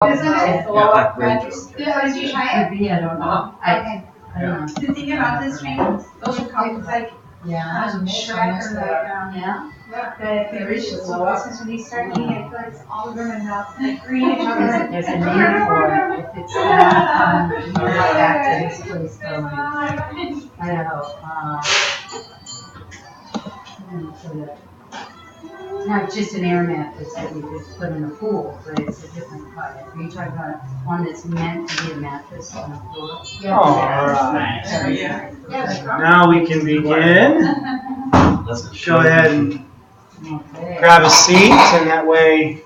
Isn't it? Yeah. Did you try it? Could be, I don't know. Okay. I don't know. The thing about this drink, those are called like Yeah. Shrek or like Yeah. the delicious ones. When they start eating, I feel like all of them are now like green and chocolate. There's a name for it. If it's not, you go back to this place, so I don't know. It's not just an air mattress that you just put in a pool, but it's a different product. Are you talking about one that's meant to be a mattress on the floor? Yeah. All right. Yeah. Now we can begin. Go ahead and grab a seat, and that way,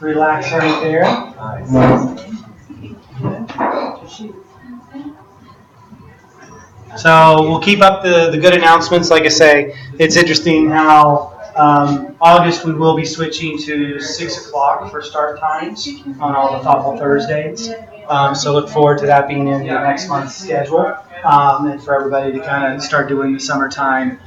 relax right there. So we'll keep up the good announcements. Like I say, it's interesting how August we will be switching to 6 o'clock for start times on all the Thoughtful Thursdays. So look forward to that being in the next month's schedule, and for everybody to kind of start doing the summertime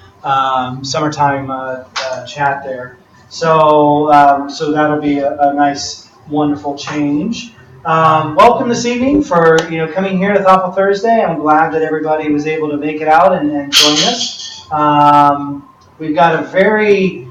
chat there. So that'll be a nice, wonderful change. Welcome this evening for coming here to Thoughtful Thursday. I'm glad that everybody was able to make it out and join us. We've got a very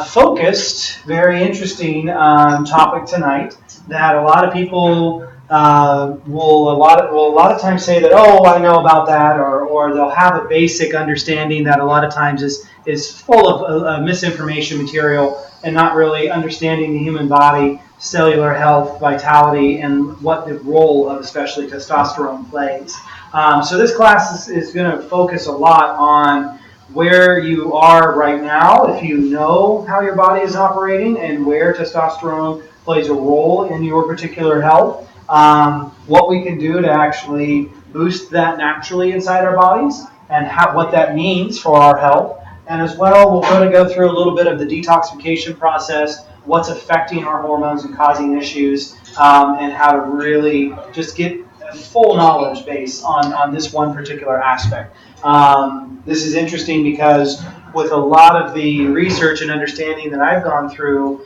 focused, very interesting topic tonight that a lot of people will a lot of times say that, oh, I know about that, or they'll have a basic understanding that a lot of times is full of misinformation material and not really understanding the human body, cellular health, vitality, and what the role of especially testosterone plays. So this class is going to focus a lot on where you are right now, if you know how your body is operating and where testosterone plays a role in your particular health, what we can do to actually boost that naturally inside our bodies, and what that means for our health. And as well, we're going to go through a little bit of the detoxification process, what's affecting our hormones and causing issues, and how to really just get a full knowledge base on this one particular aspect. This is interesting because with a lot of the research and understanding that I've gone through,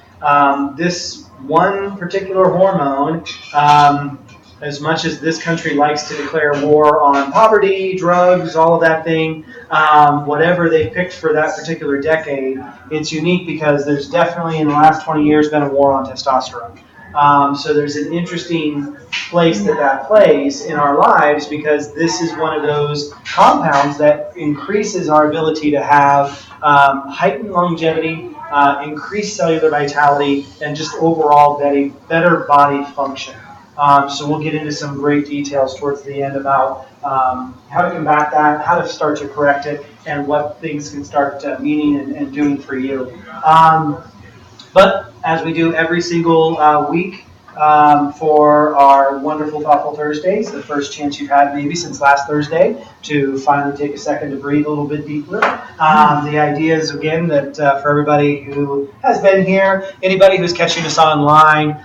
this one particular hormone, as much as this country likes to declare war on poverty, drugs, all of that thing, whatever they picked for that particular decade, it's unique because there's definitely in the last 20 years been a war on testosterone. So there's an interesting place that plays in our lives because this is one of those compounds that increases our ability to have heightened longevity, increased cellular vitality, and just overall better body function. So we'll get into some great details towards the end about how to combat that, how to start to correct it, and what things can start meaning and doing for you. But as we do every single week for our wonderful Thoughtful Thursdays, the first chance you've had maybe since last Thursday to finally take a second to breathe a little bit deeper. The idea is, again, that for everybody who has been here, anybody who's catching us online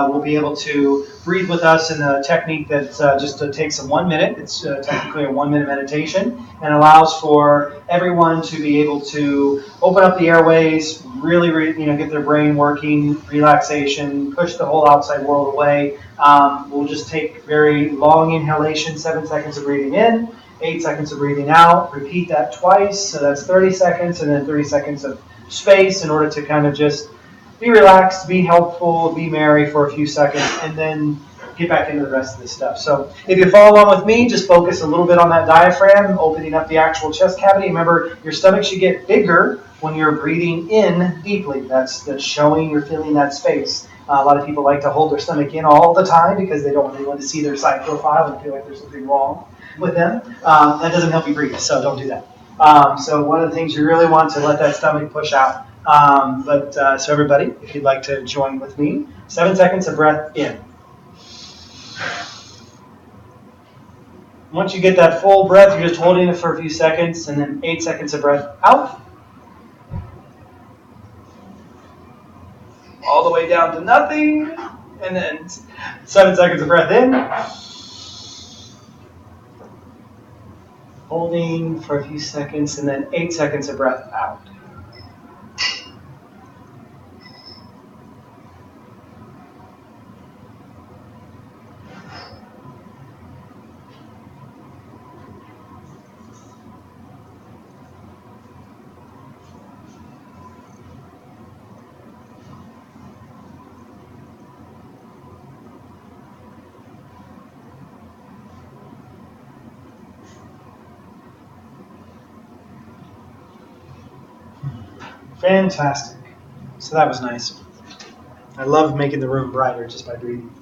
will be able to breathe with us in a technique that just takes 1 minute. It's technically a 1-minute meditation and allows for everyone to be able to open up the airways, really get their brain working, relaxation, push the whole outside world away. We'll just take very long inhalation, 7 seconds of breathing in, 8 seconds of breathing out. Repeat that twice, so that's 30 seconds, and then 30 seconds of space in order to kind of just be relaxed, be helpful, be merry for a few seconds, and then get back into the rest of this stuff. So if you follow along with me, just focus a little bit on that diaphragm, opening up the actual chest cavity. Remember, your stomach should get bigger when you're breathing in deeply. That's showing you're filling that space. A lot of people like to hold their stomach in all the time because they don't want anyone to see their side profile and feel like there's something wrong with them. That doesn't help you breathe, so don't do that. So one of the things you really want to let that stomach push out. So everybody, if you'd like to join with me, 7 seconds of breath in. Once you get that full breath, you're just holding it for a few seconds, and then 8 seconds of breath out. All the way down to nothing, and then 7 seconds of breath in. Holding for a few seconds, and then 8 seconds of breath out. Fantastic. So that was nice. I love making the room brighter just by breathing.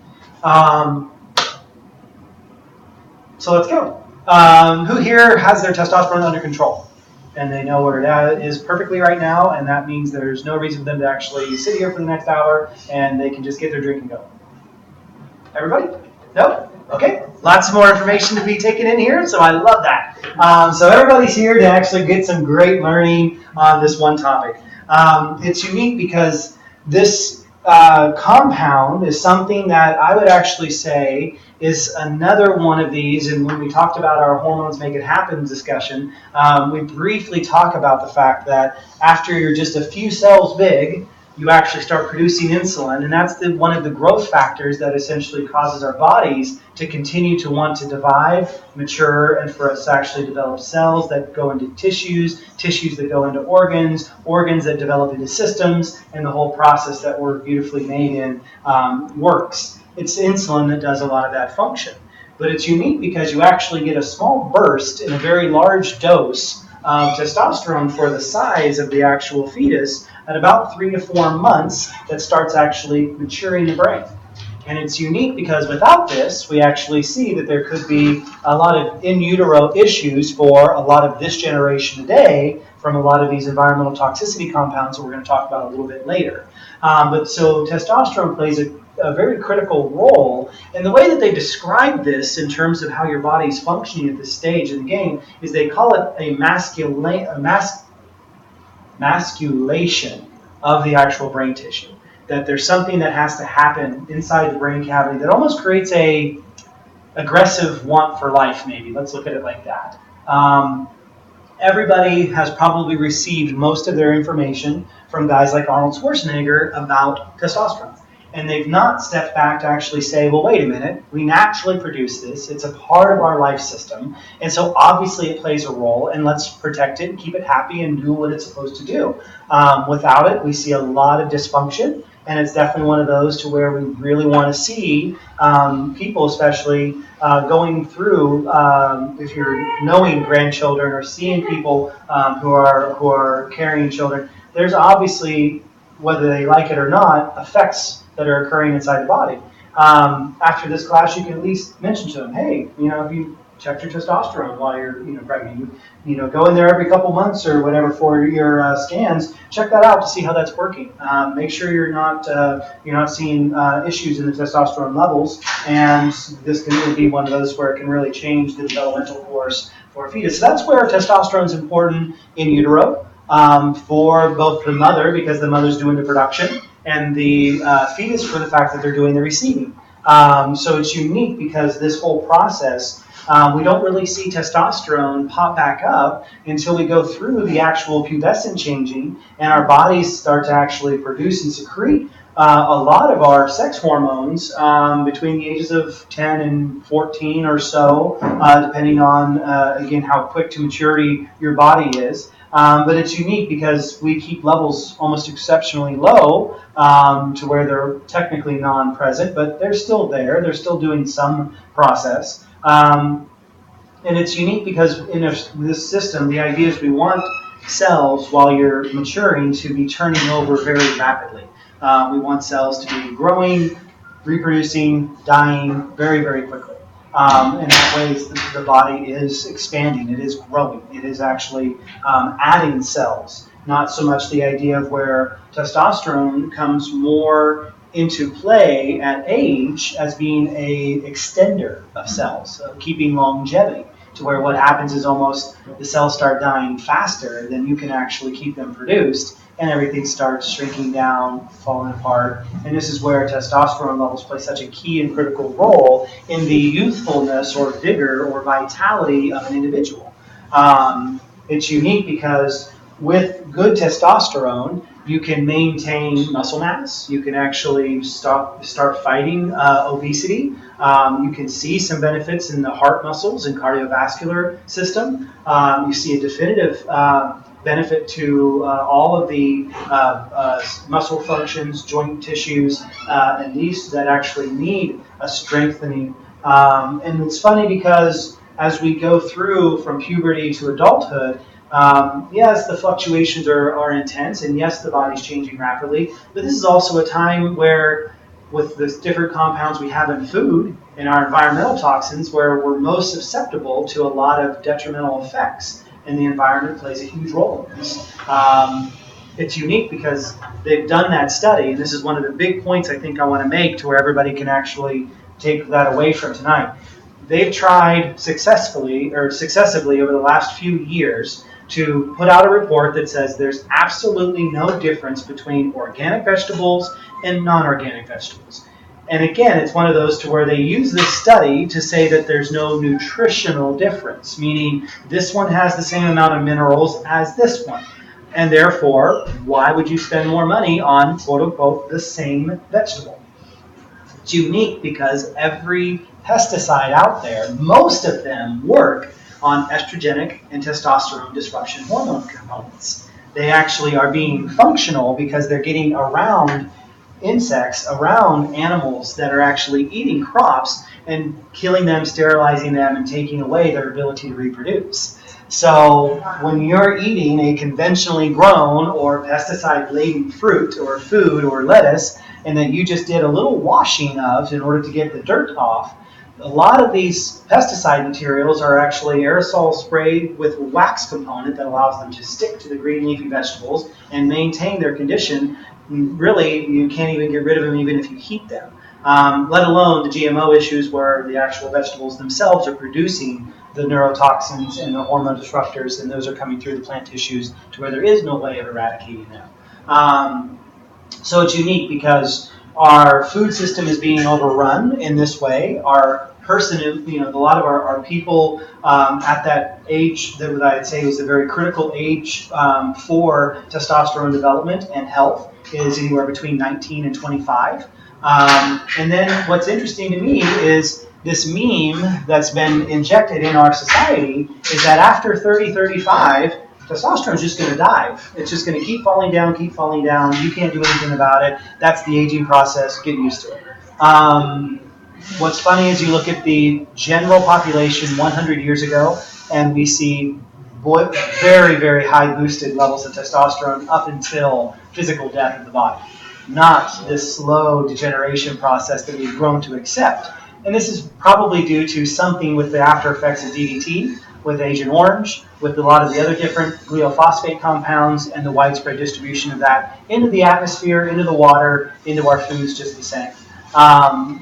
Um, so let's go. Who here has their testosterone under control? And they know where it is perfectly right now, and that means there's no reason for them to actually sit here for the next hour, and they can just get their drink and go. Everybody? No? Okay. Lots more information to be taken in here, so I love that. So everybody's here to actually get some great learning on this one topic. It's unique because this compound is something that I would actually say is another one of these, and when we talked about our hormones make it happen discussion, we briefly talk about the fact that after you're just a few cells big, you actually start producing insulin, and that's one of the growth factors that essentially causes our bodies to continue to want to divide, mature, and for us to actually develop cells that go into tissues, tissues that go into organs, organs that develop into systems, and the whole process that we're beautifully made in works. It's insulin that does a lot of that function. But it's unique because you actually get a small burst in a very large dose of testosterone for the size of the actual fetus at about 3 to 4 months that starts actually maturing the brain. And it's unique because without this, we actually see that there could be a lot of in utero issues for a lot of this generation today from a lot of these environmental toxicity compounds that we're going to talk about a little bit later. But so testosterone plays a very critical role. And the way that they describe this in terms of how your body's functioning at this stage in the game is they call it a masculation of the actual brain tissue. That there's something that has to happen inside the brain cavity that almost creates a aggressive want for life, maybe. Let's look at it like that. Everybody has probably received most of their information from guys like Arnold Schwarzenegger about testosterone. And they've not stepped back to actually say, well, wait a minute, we naturally produce this. It's a part of our life system. And so obviously it plays a role, and let's protect it and keep it happy and do what it's supposed to do. Without it, we see a lot of dysfunction. And it's definitely one of those to where we really want to see people, especially going through, if you're knowing grandchildren or seeing people who are carrying children, there's obviously, whether they like it or not, effects that are occurring inside the body. After this class, you can at least mention to them, hey, if you checked your testosterone while you're pregnant, you go in there every couple months or whatever for your scans, check that out to see how that's working. Make sure you're not seeing issues in the testosterone levels, and this can really be one of those where it can really change the developmental course for a fetus. So that's where testosterone is important in utero. For both the mother, because the mother's doing the production, and the fetus for the fact that they're doing the receiving. So it's unique because this whole process, we don't really see testosterone pop back up until we go through the actual pubescent changing, and our bodies start to actually produce and secrete a lot of our sex hormones between the ages of 10 and 14 or so, depending on, again, how quick to maturity your body is. But it's unique because we keep levels almost exceptionally low to where they're technically non-present, but they're still there. They're still doing some process. And it's unique because in this system, the idea is we want cells, while you're maturing, to be turning over very rapidly. We want cells to be growing, reproducing, dying very, very quickly. In that way, the body is expanding, it is growing, it is actually adding cells. Not so much the idea of where testosterone comes more into play at age as being a extender of cells, keeping longevity, to where what happens is almost the cells start dying faster than you can actually keep them produced, and everything starts shrinking down, falling apart. And this is where testosterone levels play such a key and critical role in the youthfulness or vigor or vitality of an individual. It's unique because with good testosterone, you can maintain muscle mass. You can actually start fighting obesity. You can see some benefits in the heart muscles and cardiovascular system. You see a definitive benefit to all of the muscle functions, joint tissues, and these that actually need a strengthening. And it's funny because as we go through from puberty to adulthood, Yes, the fluctuations are intense, and yes, the body's changing rapidly, but this is also a time where, with the different compounds we have in food and our environmental toxins, where we're most susceptible to a lot of detrimental effects, and the environment plays a huge role in this. It's unique because they've done that study, and this is one of the big points I think I want to make to where everybody can actually take that away from tonight. They've tried successively over the last few years to put out a report that says there's absolutely no difference between organic vegetables and non-organic vegetables. And again, it's one of those to where they use this study to say that there's no nutritional difference, meaning this one has the same amount of minerals as this one. And therefore, why would you spend more money on quote unquote the same vegetable? It's unique because every pesticide out there, most of them work on estrogenic and testosterone disruption hormone components. They actually are being functional because they're getting around insects, around animals that are actually eating crops and killing them, sterilizing them, and taking away their ability to reproduce. So when you're eating a conventionally grown or pesticide-laden fruit or food or lettuce, and that you just did a little washing of in order to get the dirt off, a lot of these pesticide materials are actually aerosol sprayed with a wax component that allows them to stick to the green leafy vegetables and maintain their condition. Really, you can't even get rid of them even if you heat them, let alone the GMO issues where the actual vegetables themselves are producing the neurotoxins and the hormone disruptors, and those are coming through the plant tissues to where there is no way of eradicating them. So it's unique because our food system is being overrun in this way. Our person, a lot of our people at that age that I'd say is a very critical age for testosterone development and health is anywhere between 19 and 25. And then what's interesting to me is this meme that's been injected in our society is that after 30, 35, testosterone is just going to die. It's just going to keep falling down, keep falling down. You can't do anything about it. That's the aging process. Get used to it. What's funny is you look at the general population 100 years ago, and we see very, very high boosted levels of testosterone up until physical death of the body, not this slow degeneration process that we've grown to accept. And this is probably due to something with the after effects of DDT, with Agent Orange, with a lot of the other different glyophosphate compounds and the widespread distribution of that into the atmosphere, into the water, into our foods just the same.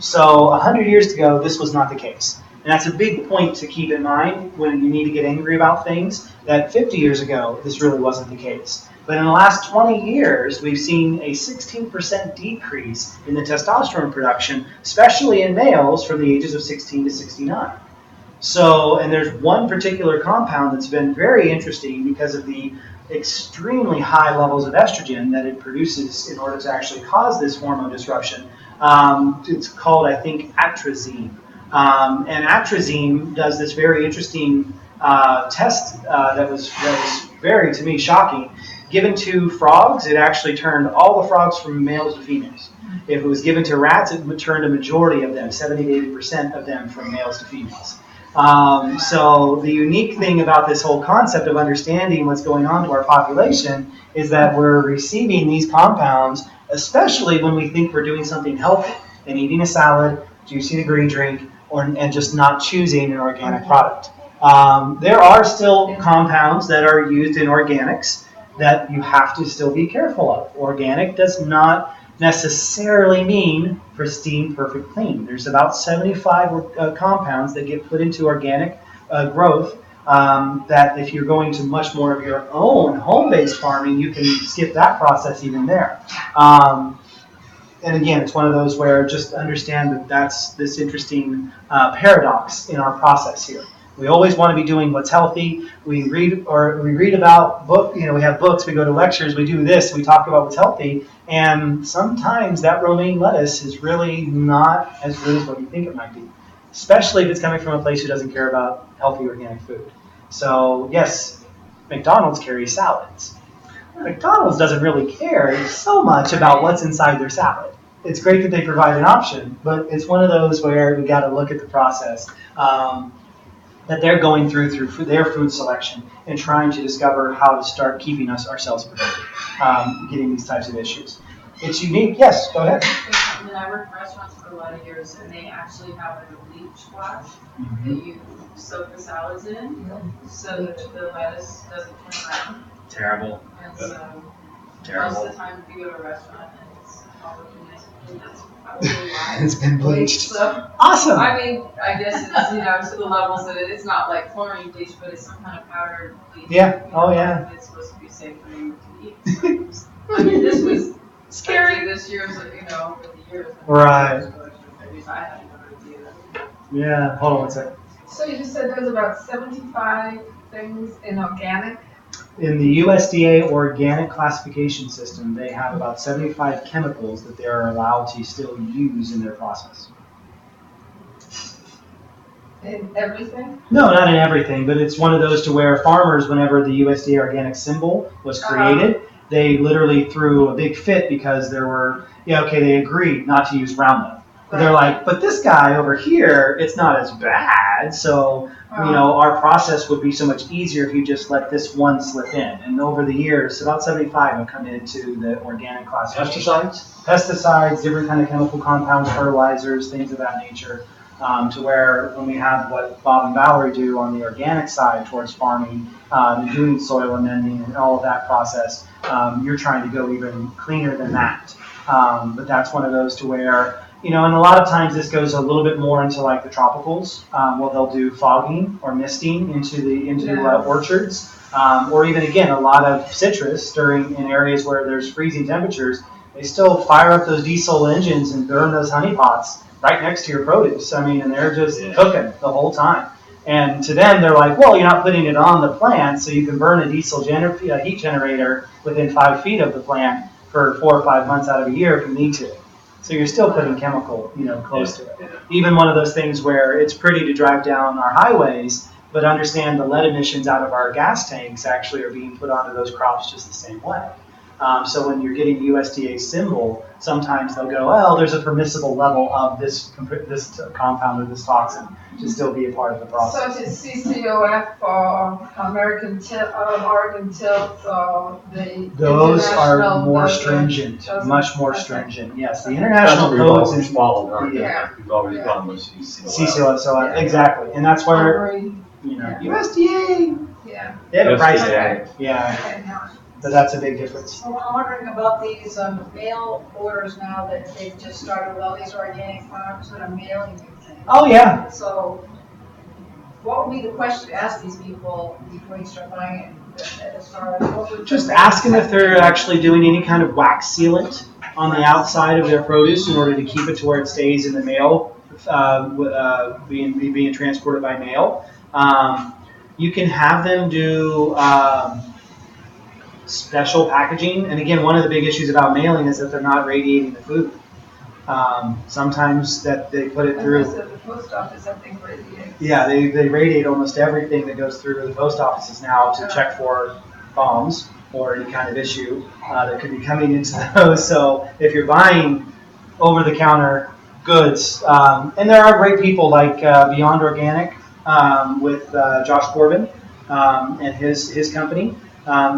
So 100 years ago, this was not the case. And that's a big point to keep in mind when you need to get angry about things, that 50 years ago, this really wasn't the case. But in the last 20 years, we've seen a 16% decrease in the testosterone production, especially in males from the ages of 16 to 69. So, and there's one particular compound that's been very interesting because of the extremely high levels of estrogen that it produces in order to actually cause this hormone disruption. It's called, I think, atrazine. And atrazine does this very interesting test that was very, to me, shocking. Given to frogs, it actually turned all the frogs from males to females. If it was given to rats, it would turn a majority of them, 70 to 80% of them, from males to females. So the unique thing about this whole concept of understanding what's going on to our population is that we're receiving these compounds, especially when we think we're doing something healthy and eating a salad, juicing a green drink, and just not choosing an organic product. There are still compounds that are used in organics that you have to still be careful of. Organic does not necessarily mean pristine, perfect, clean. There's about 75 compounds that get put into organic growth that if you're going to much more of your own home-based farming, you can skip that process even there. And again, it's one of those where just understand that that's this interesting paradox in our process here. We always want to be doing what's healthy. We read about book. We have books. We go to lectures. We do this. We talk about what's healthy. And sometimes that romaine lettuce is really not as good as what you think it might be, especially if it's coming from a place who doesn't care about healthy organic food. So yes, McDonald's carries salads. McDonald's doesn't really care so much about what's inside their salad. It's great that they provide an option, but it's one of those where we got to look at the process. that they're going through their food selection and trying to discover how to start keeping ourselves prevented, getting these types of issues. It's unique. Yes, go ahead. I mean, I worked in restaurants for a lot of years, and they actually have like a bleach wash that you soak the salads in, so that the lettuce doesn't turn around. Terrible. And so most of the time, if you go to a restaurant and it's probably nice food, that's probably why. It's been bleached. So, Awesome. I mean, I guess it's, to the levels that it's not like chlorine bleach, but it's some kind of powdered bleach. Yeah. Oh, yeah. It's supposed to be safe for you to eat. So, I mean, this was scary this year, so, over the years. Right. I had no idea. Yeah. Hold on one second. So you just said there's about 75 things in organic? In the USDA organic classification system, they have about 75 chemicals that they are allowed to still use in their process. In everything? No, not in everything, but it's one of those to where farmers, whenever the USDA organic symbol was created, they literally threw a big fit because there were, they agreed not to use Roundup. But they're like, but this guy over here, it's not as bad, so, our process would be so much easier if you just let this one slip in. And over the years, about 75 have come into the organic classification. Pesticides, different kind of chemical compounds, fertilizers, things of that nature. To where when we have what Bob and Valerie do on the organic side towards farming, doing soil amending and all of that process, you're trying to go even cleaner than that. But that's one of those to where, and a lot of times this goes a little bit more into like the tropicals. They'll do fogging or misting into orchards, or even again a lot of citrus in areas where there's freezing temperatures. They still fire up those diesel engines and burn those honey pots right next to your produce. I mean, and they're just cooking the whole time. And to them, they're like, well, you're not putting it on the plant, so you can burn a diesel heat generator within 5 feet of the plant for 4 or 5 months out of a year if you need to. So you're still putting chemical, close to it. Even one of those things where it's pretty to drive down our highways, but understand the lead emissions out of our gas tanks actually are being put onto those crops just the same way. So when you're getting USDA symbol, sometimes they'll go, well, there's a permissible level of this compound or this toxin to still be a part of the process. So it's CCOF or Oregon Tilt, those are more stringent, much more stringent. Yes, the international codes and followed. Yeah. We've always gone with CCOF. CCOF, so exactly, and that's where USDA. Yeah. They have a price USDA. tag. Yeah. So that's a big difference. So I'm wondering about these mail orders now that they've just started with all these organic farms that are mailing you things. Oh, yeah. So what would be the question to ask these people before you start buying it? As far as what would Just ask them if they're actually doing any kind of wax sealant on the outside of their produce in order to keep it to where it stays in the mail, being transported by mail. You can have them do special packaging, and again, one of the big issues about mailing is that they're not radiating the food. Sometimes that they put it through. The post office, I think, radiates. Yeah, they radiate almost everything that goes through the post offices now to check for bombs or any kind of issue that could be coming into those. So if you're buying over-the-counter goods, and there are great people like Beyond Organic with Josh Corbin and his company.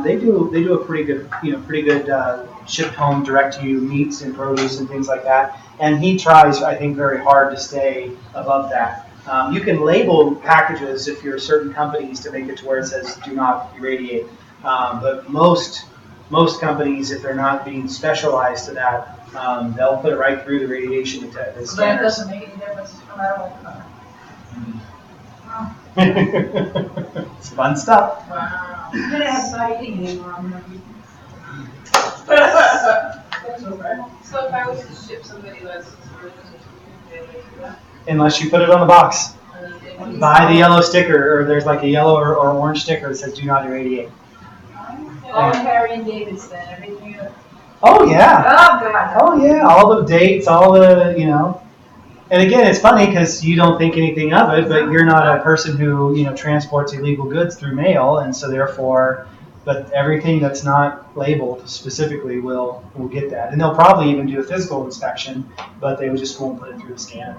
They do a pretty good shipped home direct to you meats and produce and things like that. And he tries, I think, very hard to stay above that. You can label packages if you're certain companies to make it to where it says do not irradiate. But most companies, if they're not being specialized to that, they'll put it right through the radiation that scanners. doesn't make any difference no matter what color. It's fun stuff. Wow. I'm gonna have not eating anymore. I'm gonna So if I was to ship somebody less they would do that. Unless you put it on the box. And Buy the yellow sticker, or there's like a yellow or orange sticker that says do not irradiate. All Harry and David's then, everything. Oh yeah. Oh, God. Oh yeah. All the dates, all the, And again, it's funny because you don't think anything of it, but you're not a person who, transports illegal goods through mail, and so therefore, but everything that's not labeled specifically will get that. And they'll probably even do a physical inspection, but they just won't put it through the scanner.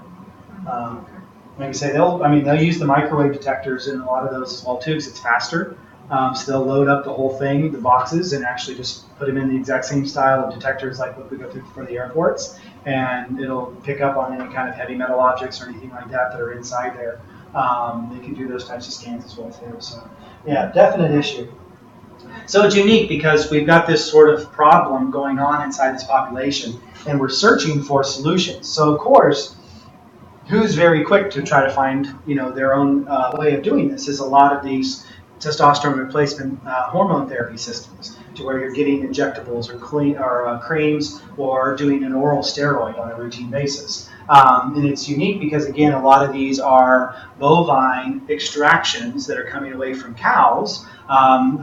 Like I say, they'll use the microwave detectors in a lot of those as well too, because it's faster. So they'll load up the whole thing, the boxes, and actually just put them in the exact same style of detectors like what we go through for the airports, and it'll pick up on any kind of heavy metal objects or anything like that are inside there. They can do those types of scans as well too. So yeah, definite issue. So it's unique because we've got this sort of problem going on inside this population, and we're searching for solutions. So of course, who's very quick to try to find their own way of doing this is a lot of these testosterone replacement hormone therapy systems, to where you're getting injectables or creams or doing an oral steroid on a routine basis. And it's unique because, again, a lot of these are bovine extractions that are coming away from cows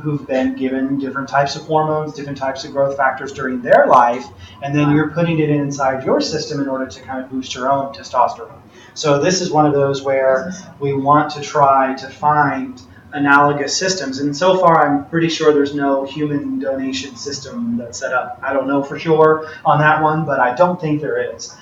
who've been given different types of hormones, different types of growth factors during their life, and then you're putting it inside your system in order to kind of boost your own testosterone. So this is one of those where we want to try to find analogous systems. And so far, I'm pretty sure there's no human donation system that's set up. I don't know for sure on that one, but I don't think there is.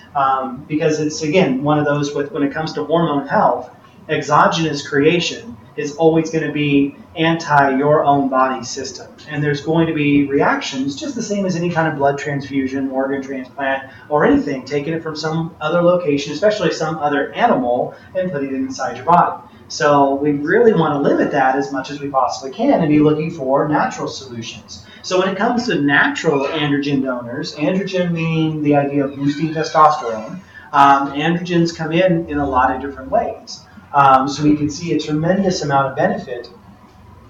Because it's, again, one of those when it comes to hormone health, exogenous creation is always going to be anti your own body system. And there's going to be reactions just the same as any kind of blood transfusion, organ transplant, or anything, taking it from some other location, especially some other animal, and putting it inside your body. So we really want to limit that as much as we possibly can and be looking for natural solutions. So when it comes to natural androgen donors, androgen meaning the idea of boosting testosterone, androgens come in a lot of different ways. So we can see a tremendous amount of benefit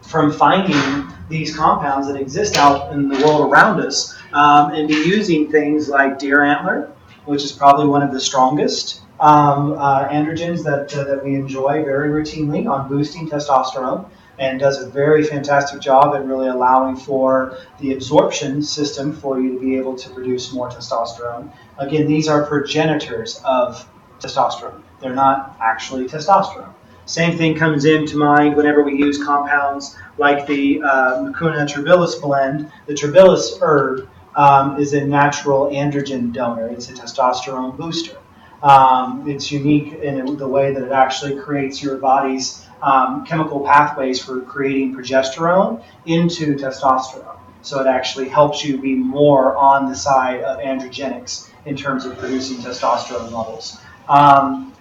from finding these compounds that exist out in the world around us, and be using things like deer antler, which is probably one of the strongest androgens that we enjoy very routinely on boosting testosterone, and does a very fantastic job at really allowing for the absorption system for you to be able to produce more testosterone. Again, these are progenitors of testosterone. They're not actually testosterone. Same thing comes into mind whenever we use compounds like the Mucuna trabilis blend. The trabilis herb is a natural androgen donor. It's a testosterone booster. It's unique in the way that it actually creates your body's chemical pathways for creating progesterone into testosterone. So it actually helps you be more on the side of androgenics in terms of producing testosterone levels.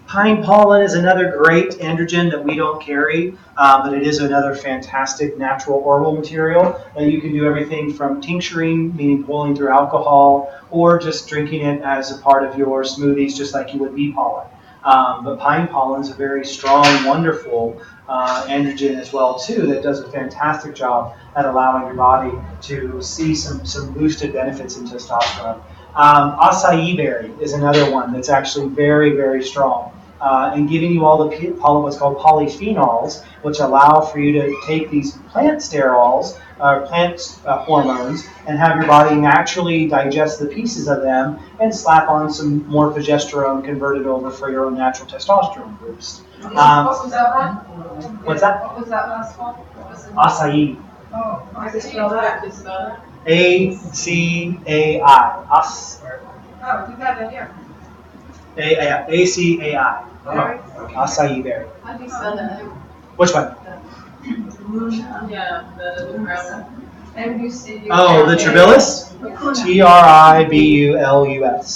Pine pollen is another great androgen that we don't carry, but it is another fantastic natural oral material that you can do everything from tincturing, meaning boiling through alcohol, or just drinking it as a part of your smoothies, just like you would bee pollen. But pine pollen is a very strong, wonderful androgen as well too, that does a fantastic job at allowing your body to see some boosted benefits in testosterone. Acai berry is another one that's actually very, very strong. And giving you all the what's called polyphenols, which allow for you to take these plant sterols, plant hormones, and have your body naturally digest the pieces of them and slap on some more progesterone converted over for your own natural testosterone boost. What was that one? What's that? What was that last one? What was it? Acai. Oh, I Can see. you spell that? Can you spell that? ACAI. Oh, we got it here. ACAI. Acai berry. How do you spell that? Which one? Yeah, the brown. MUC. Oh, the trabilis? TRIBULUS.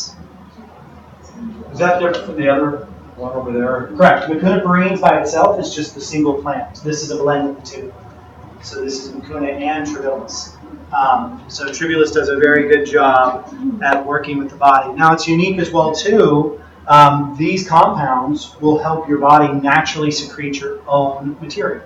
Is that different from the other one over there? Correct. Mucuna perines by itself is just the single plant. This is a blend of the two. So this is Mucuna and trabilis. So tribulus does a very good job at working with the body. Now it's unique as well too. These compounds will help your body naturally secrete your own material.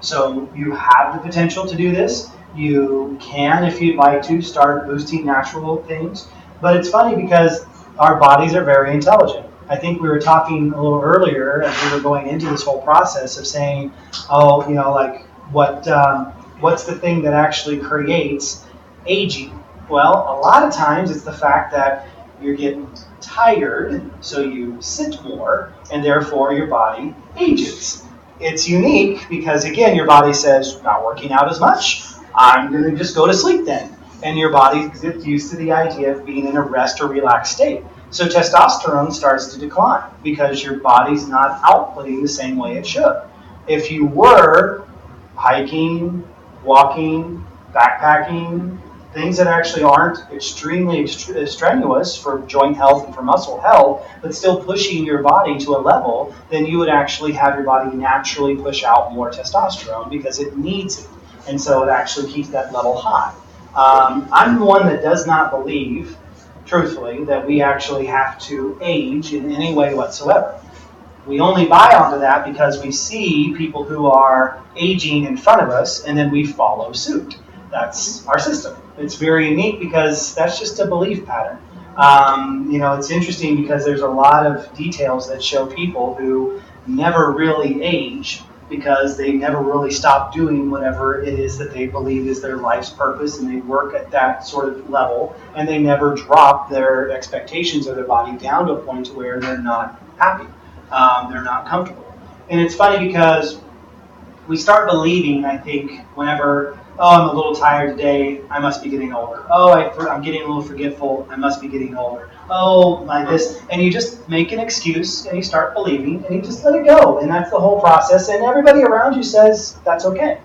So you have the potential to do this. You can, if you'd like to, start boosting natural things. But it's funny because our bodies are very intelligent. I think we were talking a little earlier as we were going into this whole process of saying, oh, like what's the thing that actually creates aging? Well, a lot of times it's the fact that you're getting tired, so you sit more, and therefore your body ages. It's unique because, again, your body says, not working out as much, I'm going to just go to sleep then. And your body gets used to the idea of being in a rest or relaxed state. So testosterone starts to decline because your body's not outputting the same way it should. If you were hiking, walking, backpacking, things that actually aren't extremely strenuous for joint health and for muscle health, but still pushing your body to a level, then you would actually have your body naturally push out more testosterone because it needs it. And so it actually keeps that level high. I'm one that does not believe, truthfully, that we actually have to age in any way whatsoever. We only buy onto that because we see people who are aging in front of us and then we follow suit. That's our system. It's very unique because that's just a belief pattern. It's interesting because there's a lot of details that show people who never really age because they never really stop doing whatever it is that they believe is their life's purpose, and they work at that sort of level, and they never drop their expectations of their body down to a point to where they're not happy. They're not comfortable. And it's funny because we start believing, I think, whenever, I'm a little tired today, I must be getting older. I'm getting a little forgetful, I must be getting older. My this. And you just make an excuse and you start believing and you just let it go. And that's the whole process. And everybody around you says that's okay.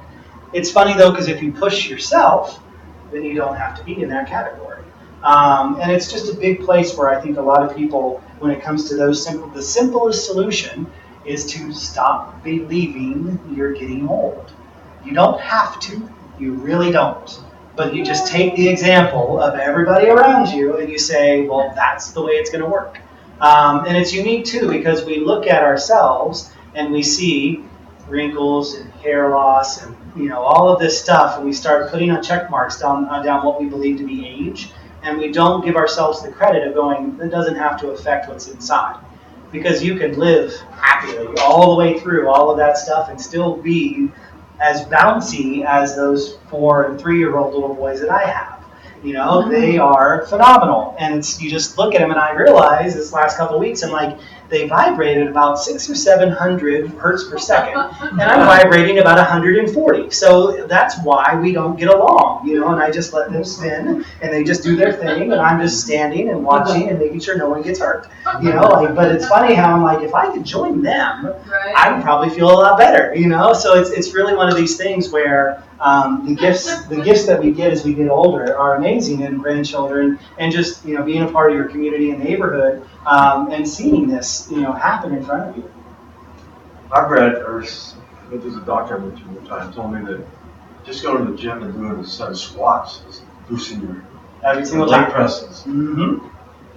It's funny though, because if you push yourself, then you don't have to be in that category. And it's just a big place where I think a lot of people, when it comes to the simplest solution is to stop believing you're getting old. You don't have to. You really don't. But you just take the example of everybody around you and you say, well, that's the way it's going to work. And it's unique too because we look at ourselves and we see wrinkles and hair loss and all of this stuff, and we start putting on check marks down what we believe to be age, and we don't give ourselves the credit of going, that doesn't have to affect what's inside. Because you can live happily all the way through all of that stuff and still be as bouncy as those 4 and 3-year-old little boys that I have. They are phenomenal. And you just look at them, and I realize this last couple of weeks, I'm like, they vibrated about 600 or 700 hertz per second, and I'm vibrating about 140. So that's why we don't get along, and I just let them spin, and they just do their thing, and I'm just standing and watching and making sure no one gets hurt, but it's funny how I'm like, if I could join them, right, I would probably feel a lot better, so it's really one of these things where the gifts that we get as we get older are amazing, and grandchildren, and just being a part of your community and neighborhood, and seeing this happen in front of you. I've read, or there's a doctor I went to one time told me that just going to the gym and doing a set of squats is boosting your every single time leg presses. Mm-hmm.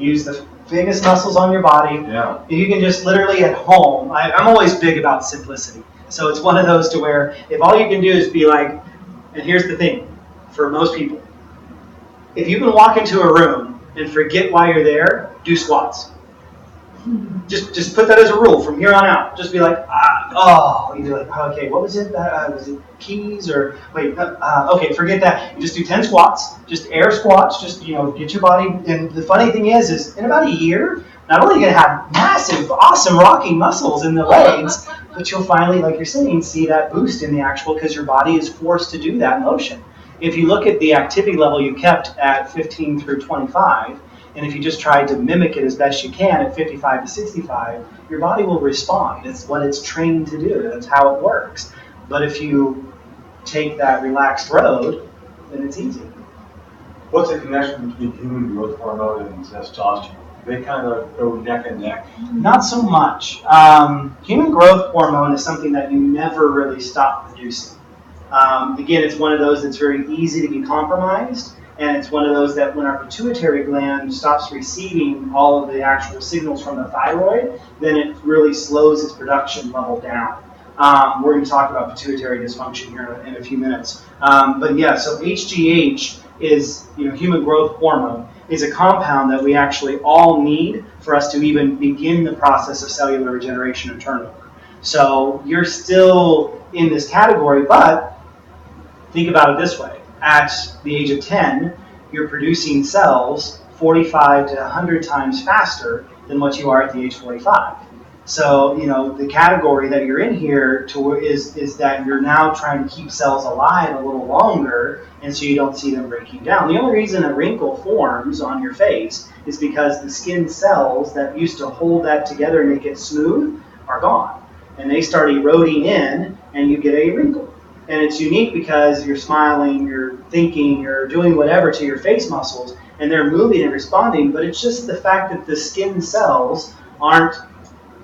Use the biggest muscles on your body. Yeah. You can just literally at home. I'm always big about simplicity. So it's one of those to where if all you can do is be like, and here's the thing, for most people, if you can walk into a room and forget why you're there, do squats. Just put that as a rule from here on out. Just be like, you're like, okay, what was it? Was it keys or wait? Okay, forget that. You just do 10 squats, just air squats. Just get your body. And the funny thing is in about a year, not only are you gonna have massive, awesome, rocking muscles in the legs, but you'll finally, like you're saying, see that boost in the actual, because your body is forced to do that motion. If you look at the activity level you kept at 15 through 25. And if you just try to mimic it as best you can at 55 to 65, your body will respond. It's what it's trained to do. That's how it works. But if you take that relaxed road, then it's easy. What's the connection between human growth hormone and testosterone? They kind of go neck and neck. Not so much. Human growth hormone is something that you never really stop producing. Again, it's one of those that's very easy to be compromised. And it's one of those that when our pituitary gland stops receiving all of the actual signals from the thyroid, then it really slows its production level down. We're going to talk about pituitary dysfunction here in a few minutes. But yeah, so HGH is, human growth hormone, is a compound that we actually all need for us to even begin the process of cellular regeneration and turnover. So you're still in this category, but think about it this way. At the age of 10, you're producing cells 45 to 100 times faster than what you are at the age 45. So, the category that you're in here is that you're now trying to keep cells alive a little longer, and so you don't see them breaking down. The only reason a wrinkle forms on your face is because the skin cells that used to hold that together and make it smooth are gone. And they start eroding in, and you get a wrinkle. And it's unique because you're smiling, you're thinking, you're doing whatever to your face muscles, and they're moving and responding, but it's just the fact that the skin cells aren't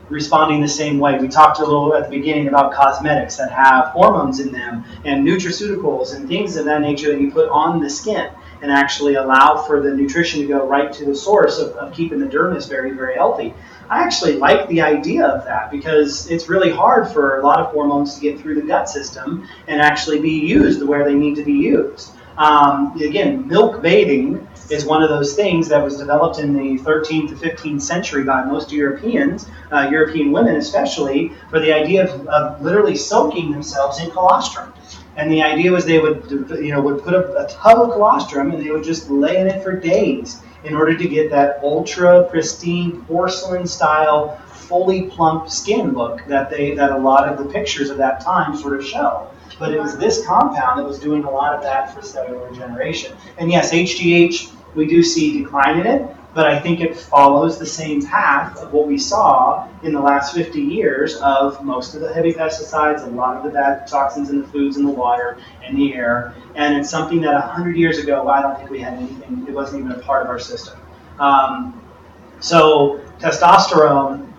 responding the same way. We talked a little at the beginning about cosmetics that have hormones in them and nutraceuticals and things of that nature that you put on the skin and actually allow for the nutrition to go right to the source of keeping the dermis very, very healthy. I actually like the idea of that because it's really hard for a lot of hormones to get through the gut system and actually be used where they need to be used. Again, milk bathing is one of those things that was developed in the 13th to 15th century by most Europeans, European women especially, for the idea of literally soaking themselves in colostrum. And the idea was they would put a tub of colostrum and they would just lay in it for days in order to get that ultra pristine porcelain style, fully plump skin look that a lot of the pictures of that time sort of show. But it was this compound that was doing a lot of that for cellular regeneration. And yes, HGH, we do see decline in it, but I think it follows the same path of what we saw in the last 50 years of most of the heavy pesticides, a lot of the bad toxins in the foods, in the water, and the air. And it's something that 100 years ago, I don't think we had anything, it wasn't even a part of our system. So testosterone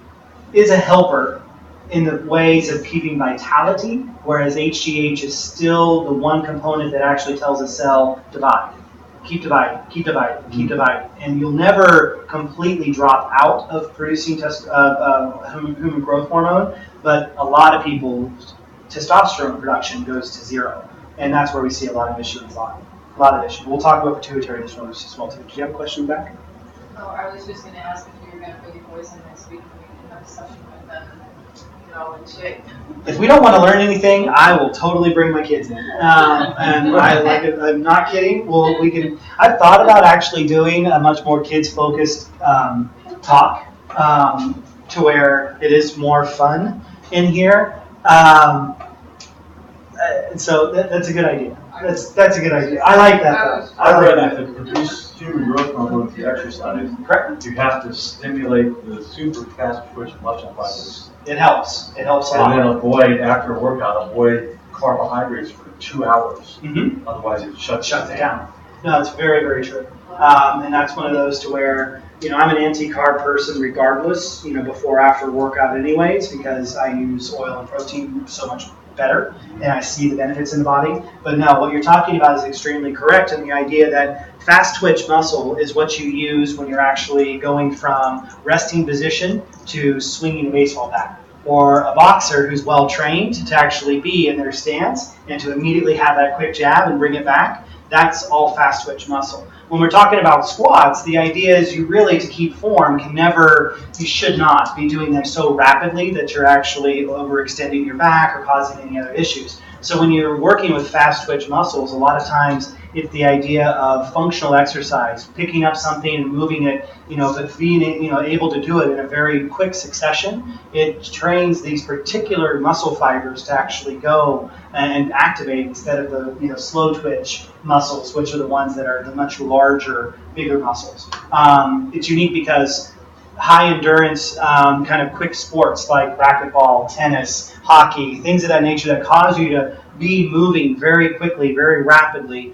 is a helper in the ways of keeping vitality, whereas HGH is still the one component that actually tells a cell divide. Keep dividing, keep dividing, keep dividing. And you'll never completely drop out of producing human growth hormone, but a lot of people's testosterone production goes to zero. And that's where we see a lot of issues. A lot of issues. We'll talk about pituitary disorders as well too. Do you have a question back? Oh, I was just going to ask if you were going to bring your boys in next week and we can have a session with them and get all in shape. If we don't want to learn anything, I will totally bring my kids in. And I'm not kidding. Well, we can. I've thought about actually doing a much more kids-focused talk to where it is more fun in here. So that's a good idea. That's a good idea. I like that though. I read that to produce human growth hormone with the exercise, Correct. you have to stimulate the super fast twitch muscle fibers. It helps. It helps a And then lot. avoid, after a workout, avoid carbohydrates for 2 hours. Mm-hmm. Otherwise it shuts It down. down. No, it's very, very true. And that's one of those to where, I'm an anti-carb person regardless, before, after workout anyways, because I use oil and protein so much better and I see the benefits in the body. But no, what you're talking about is extremely correct, and the idea that fast twitch muscle is what you use when you're actually going from resting position to swinging a baseball bat. Or a boxer who's well trained to actually be in their stance and to immediately have that quick jab and bring it back. That's all fast twitch muscle. When we're talking about squats, the idea is you really, to keep form, you should not be doing them so rapidly that you're actually overextending your back or causing any other issues. So when you're working with fast twitch muscles, a lot of times it's the idea of functional exercise, picking up something and moving it, but being able to do it in a very quick succession. It trains these particular muscle fibers to actually go and activate instead of the slow twitch muscles, which are the ones that are the much larger, bigger muscles. It's unique because high endurance kind of quick sports like racquetball, tennis, hockey, things of that nature that cause you to be moving very quickly, very rapidly,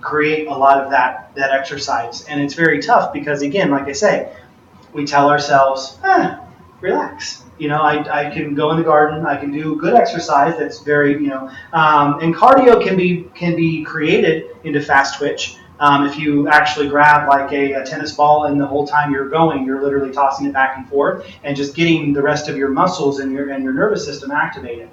create a lot of that exercise. And it's very tough because, again, like I say, we tell ourselves, relax. I can go in the garden, I can do good exercise that's very, and cardio can be created into fast twitch. If you actually grab like a tennis ball and the whole time you're going, you're literally tossing it back and forth and just getting the rest of your muscles and your nervous system activated.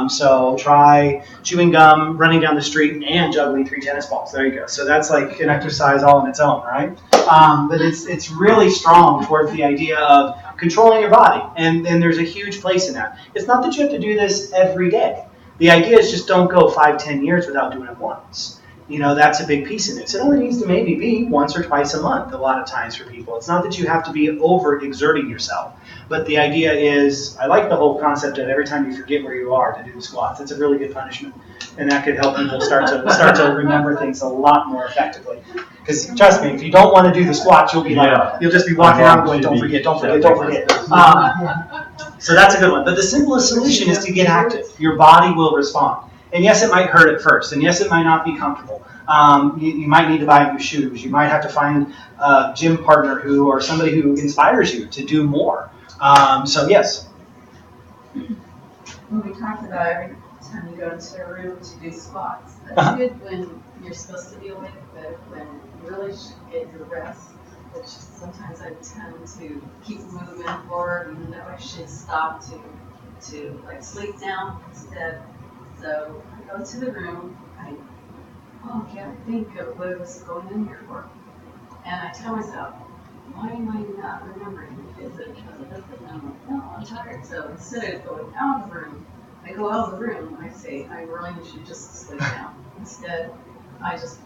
So try chewing gum, running down the street, and juggling 3 tennis balls. There you go. So that's like an exercise all on its own, right? But it's really strong towards the idea of controlling your body, and there's a huge place in that. It's not that you have to do this every day. The idea is just don't go 5-10 years without doing it once. that's a big piece in this. It only needs to maybe be once or twice a month a lot of times for people. It's not that you have to be over-exerting yourself. But the idea is, I like the whole concept of every time you forget where you are to do the squats. It's a really good punishment. And that could help people start to remember things a lot more effectively. Because trust me, if you don't want to do the squats, you'll just be walking around going, don't forget. So that's a good one. But the simplest solution is to get active. Your body will respond. And yes, it might hurt at first. And yes, it might not be comfortable. You might need to buy new shoes. You might have to find a gym partner or somebody who inspires you to do more. So yes. When we talked about every time you go into a room to do squats, that's good when you're supposed to be awake, but when you really should get your rest, which sometimes I tend to keep moving forward, even though I should stop to like sleep now instead. So I go to the room, I can't think of what I was going in here for. And I tell myself, why am I not remembering? Is it because of this? And I'm like, no, I'm tired. So instead of going out of the room, I go out of the room and I say, I really should just sleep now. Instead, I just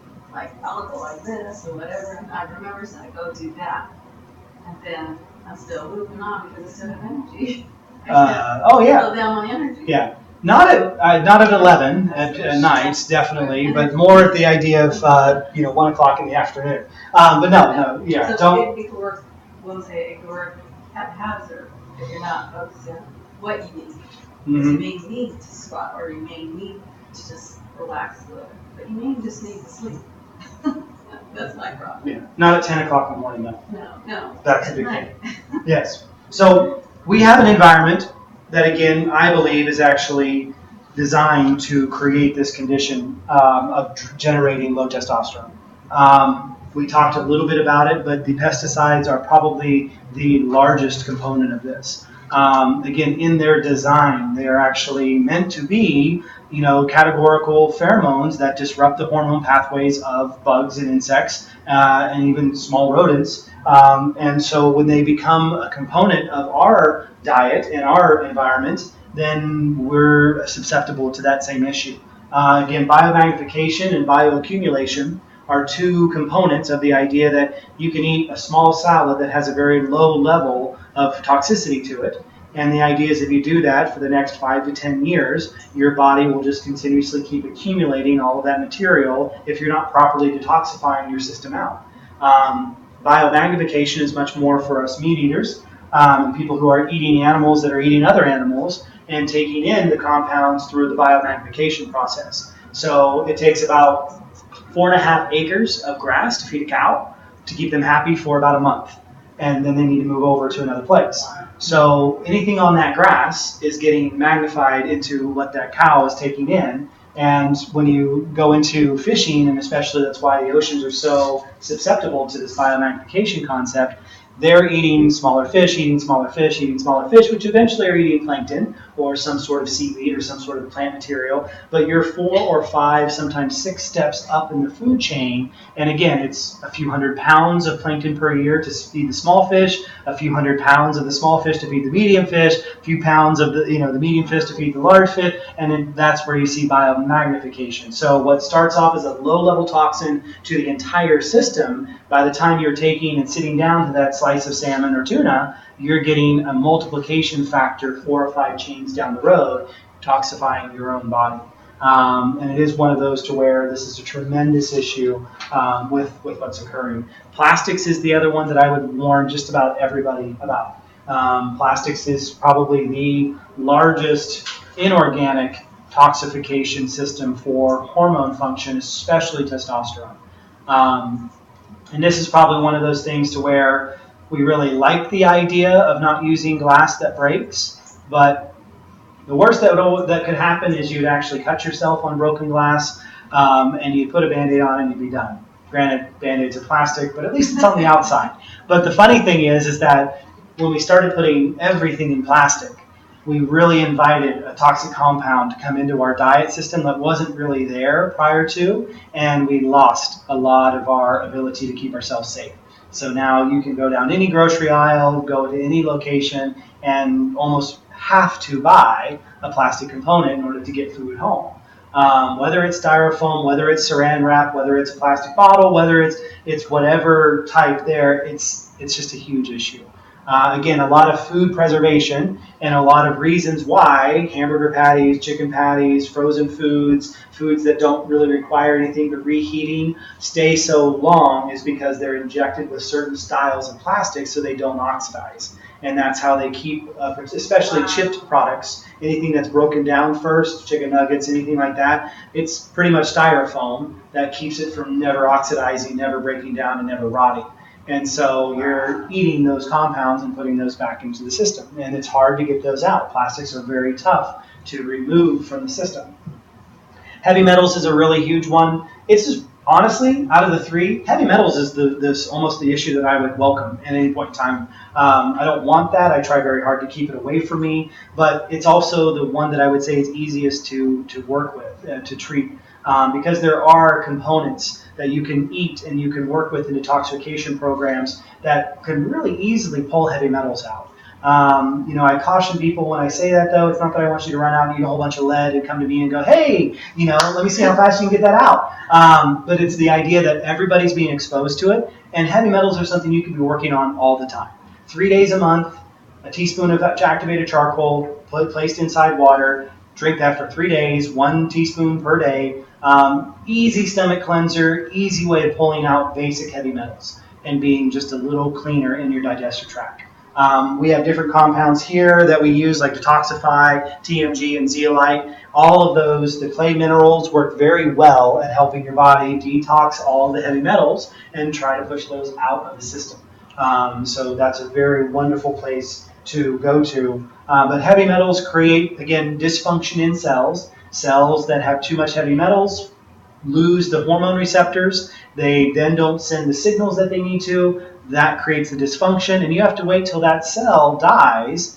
I'll go like this or whatever, and I remember, so I go do that. And then I'm still moving on because I still have energy. Slow down my energy. Yeah. Not at 11 at nights, definitely, but more at the idea of 1 o'clock in the afternoon. But no, yeah. So it could work. We'll say it could work haphazard if you're not focusing on what you need. Because you may need to squat, or you may need to just relax a little, but you may just need to sleep. That's my problem. Yeah. Not at 10 o'clock in the morning, though. No. That's a big thing. Yes. So we have an environment that, again, I believe is actually designed to create this condition of generating low testosterone. We talked a little bit about it, but the pesticides are probably the largest component of this. Again, in their design, they are actually meant to be, categorical pheromones that disrupt the hormone pathways of bugs and insects and even small rodents. And so when they become a component of our diet and our environment, then we're susceptible to that same issue. Again, biomagnification and bioaccumulation are two components of the idea that you can eat a small salad that has a very low level of toxicity to it. And the idea is if you do that for the next 5 to 10 years, your body will just continuously keep accumulating all of that material if you're not properly detoxifying your system out. Biomagnification is much more for us meat eaters, people who are eating animals that are eating other animals and taking in the compounds through the biomagnification process. So it takes about 4.5 acres of grass to feed a cow to keep them happy for about a month. And then they need to move over to another place. So anything on that grass is getting magnified into what that cow is taking in. And when you go into fishing, and especially that's why the oceans are so susceptible to this biomagnification concept, they're eating smaller fish, which eventually are eating plankton or some sort of seaweed or some sort of plant material. But you're 4 or 5, sometimes 6 steps up in the food chain. And again, it's a few hundred pounds of plankton per year to feed the small fish, a few hundred pounds of the small fish to feed the medium fish, a few pounds of the medium fish to feed the large fish, and then that's where you see biomagnification. So what starts off as a low-level toxin to the entire system, by the time you're taking and sitting down to that slice of salmon or tuna, you're getting a multiplication factor 4 or 5 chains down the road, toxifying your own body. And it is one of those to where this is a tremendous issue with what's occurring. Plastics is the other one that I would warn just about everybody about. Plastics is probably the largest inorganic toxification system for hormone function, especially testosterone. And this is probably one of those things to where we really like the idea of not using glass that breaks, but the worst that could happen is you'd actually cut yourself on broken glass, and you'd put a Band-Aid on it and you'd be done. Granted, Band-Aids are plastic, but at least it's on the outside. But the funny thing is that when we started putting everything in plastic, we really invited a toxic compound to come into our diet system that wasn't really there prior to, and we lost a lot of our ability to keep ourselves safe. So now you can go down any grocery aisle, go to any location, and almost have to buy a plastic component in order to get food home. Whether it's styrofoam, whether it's saran wrap, whether it's a plastic bottle, whether it's whatever type there, it's just a huge issue. Again, a lot of food preservation and a lot of reasons why hamburger patties, chicken patties, frozen foods, foods that don't really require anything but reheating stay so long is because they're injected with certain styles of plastic so they don't oxidize. And that's how they keep, especially chipped products, anything that's broken down first, chicken nuggets, anything like that, it's pretty much styrofoam that keeps it from never oxidizing, never breaking down, and never rotting. And so you're eating those compounds and putting those back into the system. And it's hard to get those out. Plastics are very tough to remove from the system. Heavy metals is a really huge one. It's just, honestly, out of the three, heavy metals is this almost the issue that I would welcome at any point in time. I don't want that. I try very hard to keep it away from me. But it's also the one that I would say is easiest to work with, to treat. Because there are components that you can eat and you can work with in detoxification programs that can really easily pull heavy metals out. I caution people when I say that, though. It's not that I want you to run out and eat a whole bunch of lead and come to me and go, hey, let me see how fast you can get that out. But it's the idea that everybody's being exposed to it, and heavy metals are something you can be working on all the time. 3 days a month, a teaspoon of activated charcoal placed inside water. Drink that for 3 days, 1 teaspoon per day. Easy stomach cleanser, easy way of pulling out basic heavy metals and being just a little cleaner in your digestive tract. We have different compounds here that we use, like Detoxify, TMG, and Zeolite. All of those, the clay minerals, work very well at helping your body detox all of the heavy metals and try to push those out of the system. So that's a very wonderful place to go to. But heavy metals create, again, dysfunction in cells. Cells that have too much heavy metals lose the hormone receptors. They then don't send the signals that they need to. That creates the dysfunction, and you have to wait till that cell dies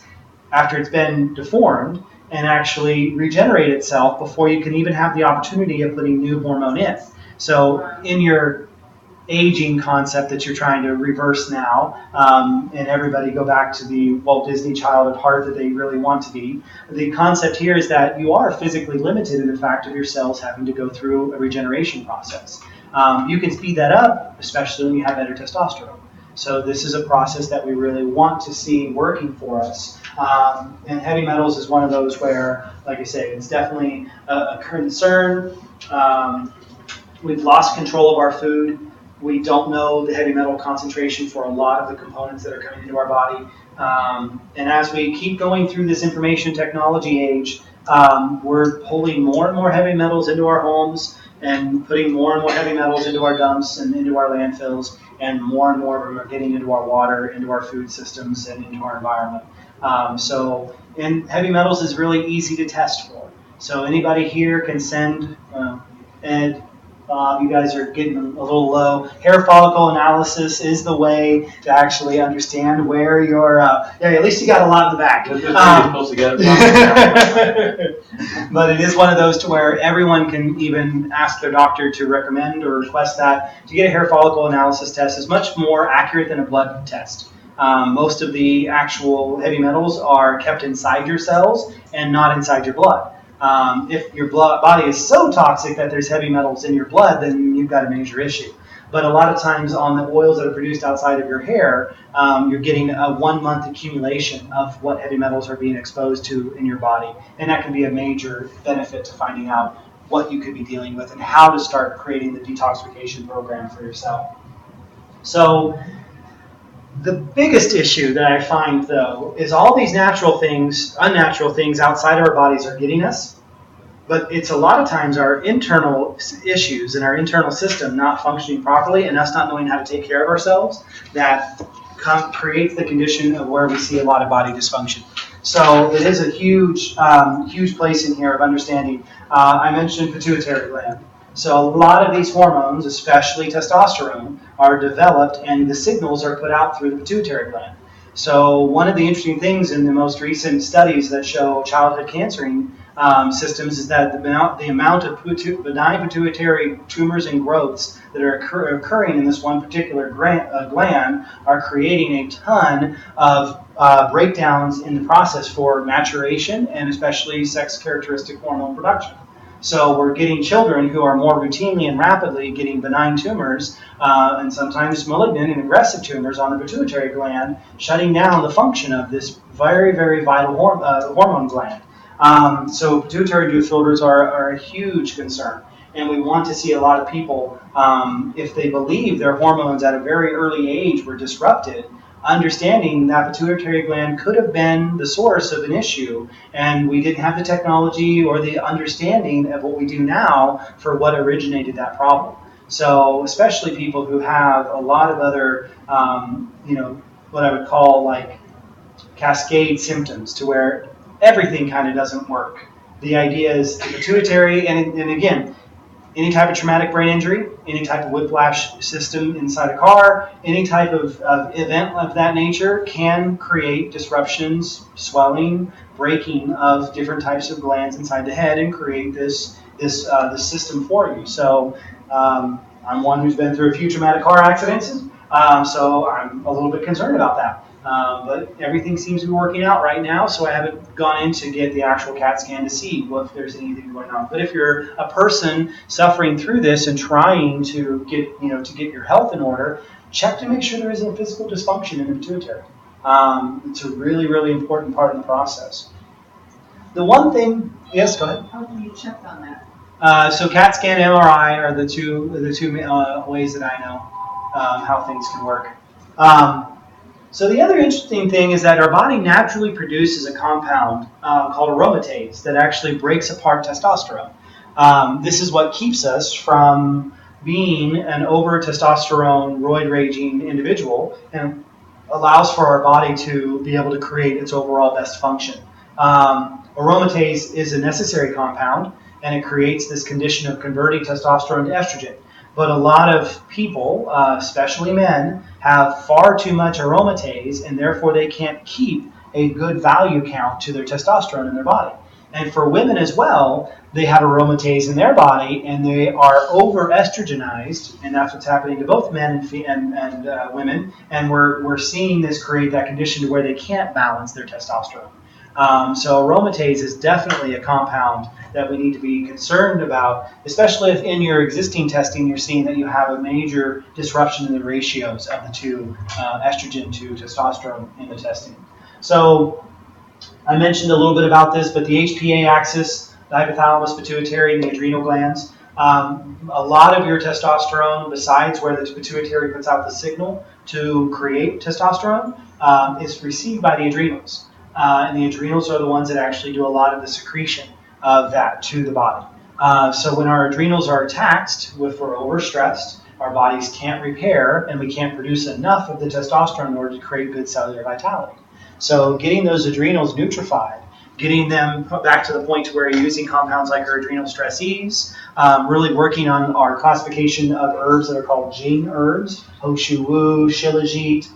after it's been deformed and actually regenerate itself before you can even have the opportunity of putting new hormone in. So in your aging concept that you're trying to reverse now, and everybody go back to the Walt Disney child at heart that they really want to be. The concept here is that you are physically limited in the fact of your cells having to go through a regeneration process. You can speed that up, especially when you have better testosterone. So this is a process that we really want to see working for us. And heavy metals is one of those where, like I say, it's definitely a concern. We've lost control of our food. We don't know the heavy metal concentration for a lot of the components that are coming into our body. And as we keep going through this information technology age, we're pulling more and more heavy metals into our homes and putting more and more heavy metals into our dumps and into our landfills, and more of them are getting into our water, into our food systems, and into our environment. And heavy metals is really easy to test for. So anybody here can send Ed, Bob, you guys are getting a little low. Hair follicle analysis is the way to actually understand where your, at least you got a lot in the back. That's where you're supposed to get it from. But it is one of those to where everyone can even ask their doctor to recommend or request that. To get a hair follicle analysis test is much more accurate than a blood test. Most of the actual heavy metals are kept inside your cells and not inside your blood. If your body is so toxic that there's heavy metals in your blood, then you've got a major issue. But a lot of times on the oils that are produced outside of your hair, you're getting a 1 month accumulation of what heavy metals are being exposed to in your body. And that can be a major benefit to finding out what you could be dealing with and how to start creating the detoxification program for yourself. So the biggest issue that I find, though, is all these natural things, unnatural things outside of our bodies are getting us, but it's a lot of times our internal issues and our internal system not functioning properly and us not knowing how to take care of ourselves that creates the condition of where we see a lot of body dysfunction. So it is a huge place in here of understanding. I mentioned pituitary gland. So a lot of these hormones, especially testosterone, are developed and the signals are put out through the pituitary gland. So one of the interesting things in the most recent studies that show childhood cancering systems is that the amount of benign pituitary tumors and growths that are occurring in this one particular gland are creating a ton of breakdowns in the process for maturation and especially sex characteristic hormone production. So we're getting children who are more routinely and rapidly getting benign tumors and sometimes malignant and aggressive tumors on the pituitary gland, shutting down the function of this very, very vital hormone gland. So pituitary disorders are a huge concern. And we want to see a lot of people, if they believe their hormones at a very early age were disrupted, understanding that pituitary gland could have been the source of an issue, and we didn't have the technology or the understanding of what we do now for what originated that problem. So especially people who have a lot of other, what I would call like cascade symptoms to where everything kind of doesn't work. The idea is the pituitary, and again, any type of traumatic brain injury, any type of whiplash system inside a car, any type of event of that nature can create disruptions, swelling, breaking of different types of glands inside the head and create this system for you. So I'm one who's been through a few traumatic car accidents, so I'm a little bit concerned about that. But everything seems to be working out right now, so I haven't gone in to get the actual CAT scan to see if there's anything going on. But if you're a person suffering through this and trying to get your health in order, check to make sure there isn't physical dysfunction in the pituitary. It's a really, really important part of the process. The one thing, yes, go ahead. How can you check on that? So CAT scan, MRI are the two ways that I know how things can work. So the other interesting thing is that our body naturally produces a compound called aromatase that actually breaks apart testosterone. This is what keeps us from being an over-testosterone, roid-raging individual and allows for our body to be able to create its overall best function. Aromatase is a necessary compound, and it creates this condition of converting testosterone to estrogen. But a lot of people, especially men, have far too much aromatase, and therefore they can't keep a good value count to their testosterone in their body. And for women as well, they have aromatase in their body, and they are over-estrogenized, and that's what's happening to both men and women. And we're seeing this create that condition to where they can't balance their testosterone. So aromatase is definitely a compound that we need to be concerned about, especially if in your existing testing you're seeing that you have a major disruption in the ratios of the two, estrogen to testosterone in the testing. So I mentioned a little bit about this, but the HPA axis, the hypothalamus, pituitary, and the adrenal glands, a lot of your testosterone, besides where the pituitary puts out the signal to create testosterone, is received by the adrenals. And the adrenals are the ones that actually do a lot of the secretion of that to the body. So when our adrenals are taxed, if we're overstressed, our bodies can't repair and we can't produce enough of the testosterone in order to create good cellular vitality. So getting those adrenals nutrified, getting them back to the point to where you're using compounds like our adrenal stresses, really working on our classification of herbs that are called Jing herbs, Ho Shu Wu, Shilajit,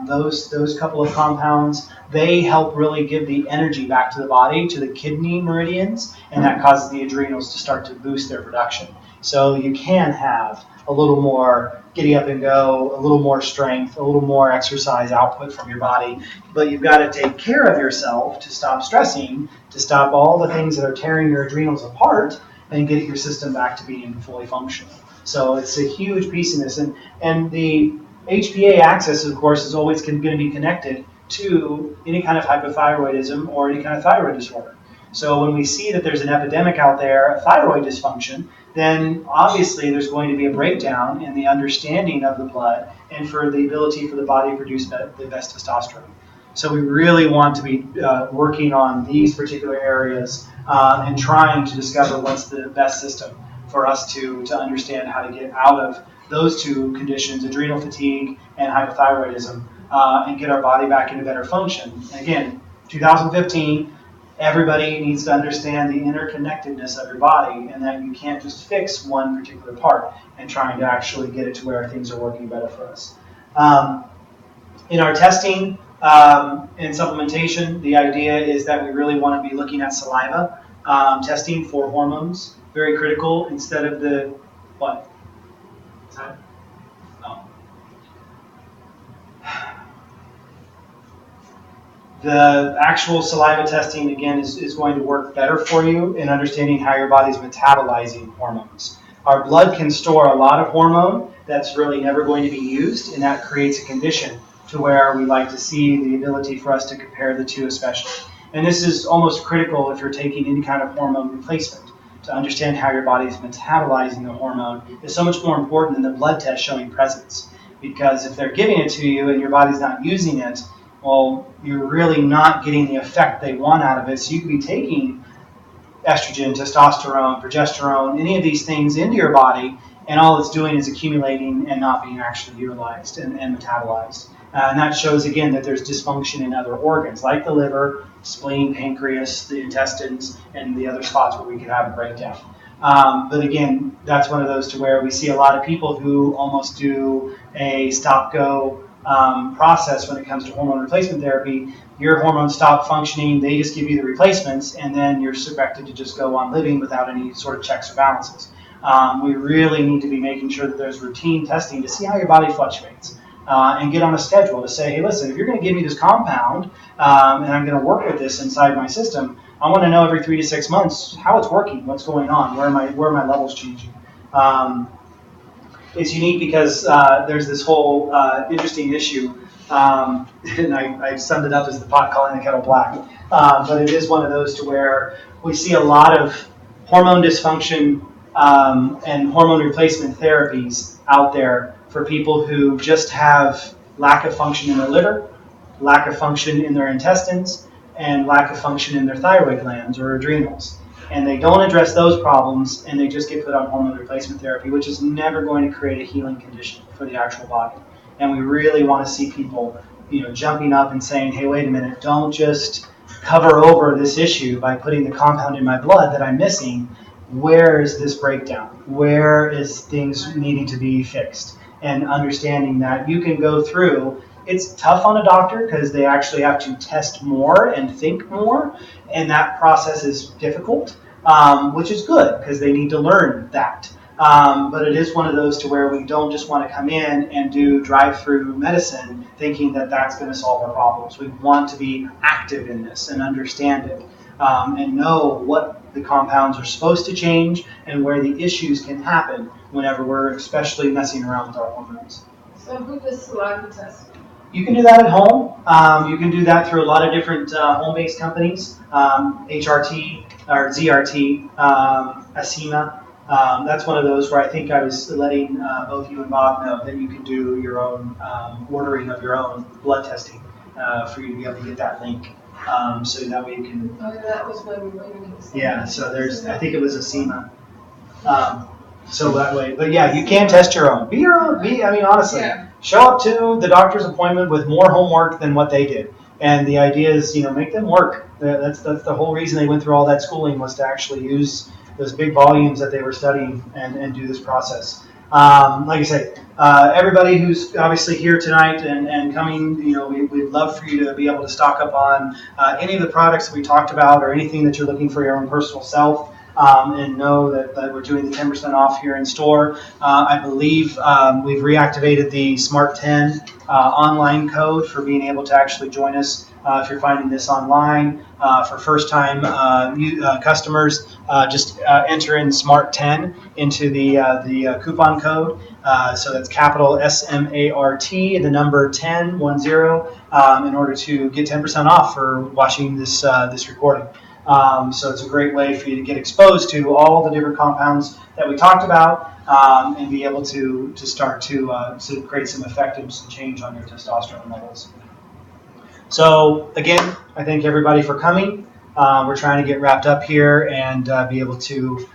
those couple of compounds, they help really give the energy back to the body, to the kidney meridians, and that causes the adrenals to start to boost their production. So you can have a little more giddy up and go, a little more strength, a little more exercise output from your body, but you've got to take care of yourself to stop stressing, to stop all the things that are tearing your adrenals apart, and get your system back to being fully functional. So it's a huge piece in this, and the HPA axis, of course, is always going to be connected to any kind of hypothyroidism or any kind of thyroid disorder. So when we see that there's an epidemic out there of thyroid dysfunction, then obviously there's going to be a breakdown in the understanding of the blood and for the ability for the body to produce the best testosterone. So we really want to be working on these particular areas and trying to discover what's the best system for us to understand how to get out of those two conditions, adrenal fatigue and hypothyroidism, and get our body back into better function. And again, 2015, everybody needs to understand the interconnectedness of your body and that you can't just fix one particular part and trying to actually get it to where things are working better for us. In our testing and supplementation, the idea is that we really want to be looking at saliva testing for hormones, very critical instead of the, what? The actual saliva testing, again, is going to work better for you in understanding how your body's metabolizing hormones. Our blood can store a lot of hormone that's really never going to be used, and that creates a condition to where we like to see the ability for us to compare the two especially. And this is almost critical if you're taking any kind of hormone replacement. To understand how your body is metabolizing the hormone is so much more important than the blood test showing presence. Because if they're giving it to you and your body's not using it, well, you're really not getting the effect they want out of it. So you could be taking estrogen, testosterone, progesterone, any of these things into your body, and all it's doing is accumulating and not being actually utilized and metabolized. And that shows, again, that there's dysfunction in other organs, like the liver, spleen, pancreas, the intestines, and the other spots where we could have a breakdown. But again, that's one of those to where we see a lot of people who almost do a stop-go process when it comes to hormone replacement therapy. Your hormones stop functioning, they just give you the replacements, and then you're expected to just go on living without any sort of checks or balances. We really need to be making sure that there's routine testing to see how your body fluctuates. And get on a schedule to say, hey, listen, if you're going to give me this compound and I'm going to work with this inside my system, I want to know every 3 to 6 months how it's working, what's going on, where are my levels changing. It's unique because there's this whole interesting issue, and I summed it up as the pot calling the kettle black. But it is one of those to where we see a lot of hormone dysfunction and hormone replacement therapies out there for people who just have lack of function in their liver, lack of function in their intestines, and lack of function in their thyroid glands or adrenals. And they don't address those problems, and they just get put on hormone replacement therapy, which is never going to create a healing condition for the actual body. And we really want to see people, jumping up and saying, hey, wait a minute, don't just cover over this issue by putting the compound in my blood that I'm missing. Where is this breakdown? Where is things needing to be fixed? And understanding that you can go through. It's tough on a doctor because they actually have to test more and think more, and that process is difficult, which is good because they need to learn that. But it is one of those to where we don't just want to come in and do drive-through medicine thinking that that's going to solve our problems. We want to be active in this and understand it and know what the compounds are supposed to change and where the issues can happen whenever we're especially messing around with our hormones. So who does saliva test? You can do that at home. You can do that through a lot of different home-based companies, HRT or ZRT, Acima. That's one of those where I think I was letting both you and Bob know that you can do your own ordering of your own blood testing for you to be able to get that link. So that way you can. Oh, that was when we were waiting. Yeah. So I think it was Acima. So that way, but yeah, you can test your own. Be your own. Honestly, show up to the doctor's appointment with more homework than what they did. And the idea is, make them work. That's the whole reason they went through all that schooling, was to actually use those big volumes that they were studying and do this process. Like I say, everybody who's obviously here tonight and coming, we'd love for you to be able to stock up on any of the products that we talked about or anything that you're looking for your own personal self. And know that we're doing the 10% off here in store. I believe we've reactivated the Smart 10 online code for being able to actually join us if you're finding this online. For first-time customers, just enter in Smart 10 into the coupon code. So that's capital SMART, the number 1010, in order to get 10% off for watching this recording. So it's a great way for you to get exposed to all the different compounds that we talked about and be able to start to create some effectiveness and change on your testosterone levels. So again, I thank everybody for coming. We're trying to get wrapped up here and be able to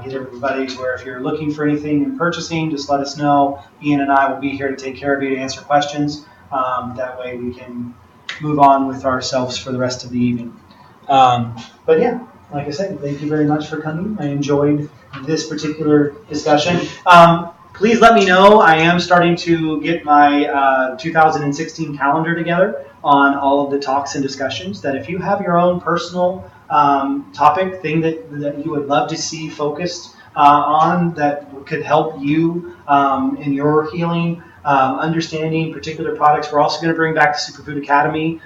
get everybody to where if you're looking for anything in purchasing, just let us know. Ian and I will be here to take care of you, to answer questions. That way we can move on with ourselves for the rest of the evening. But yeah, like I said, thank you very much for coming. I enjoyed this particular discussion. Please let me know. I am starting to get my 2016 calendar together on all of the talks and discussions, that if you have your own personal topic, thing that you would love to see focused on that could help you in your healing understanding particular products. We're also going to bring back the Superfood Academy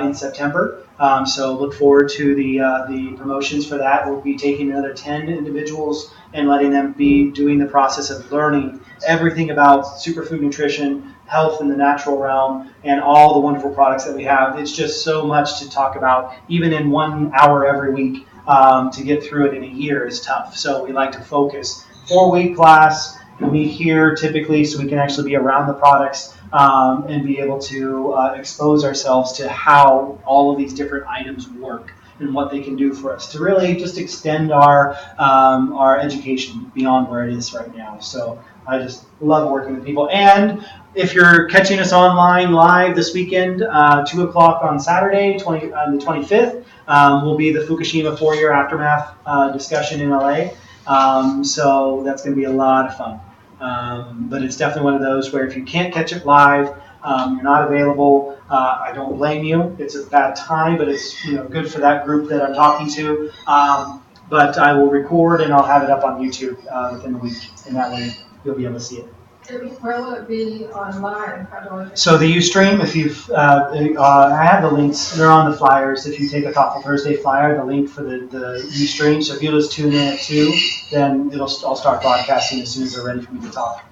in September. So look forward to the promotions for that. We'll be taking another 10 individuals and letting them be doing the process of learning everything about superfood nutrition, health in the natural realm, and all the wonderful products that we have. It's just so much to talk about, even in 1 hour every week. To get through it in a year is tough. So we like to focus. 4-week class. We meet here typically so we can actually be around the products and be able to expose ourselves to how all of these different items work and what they can do for us to really just extend our education beyond where it is right now. So I just love working with people. And if you're catching us online live this weekend, 2 o'clock on Saturday, on the 25th, will be the Fukushima 4-year aftermath discussion in LA. So that's going to be a lot of fun. But it's definitely one of those where if you can't catch it live, you're not available, I don't blame you. It's a bad time, but it's good for that group that I'm talking to. But I will record and I'll have it up on YouTube within the week, and that way you'll be able to see it. Where will it be online? How do I? So the Ustream, if you've, I have the links. They're on the flyers. If you take a Thoughtful Thursday flyer, the link for the Ustream. So if you'll just tune in at 2, then I'll start broadcasting as soon as they're ready for me to talk.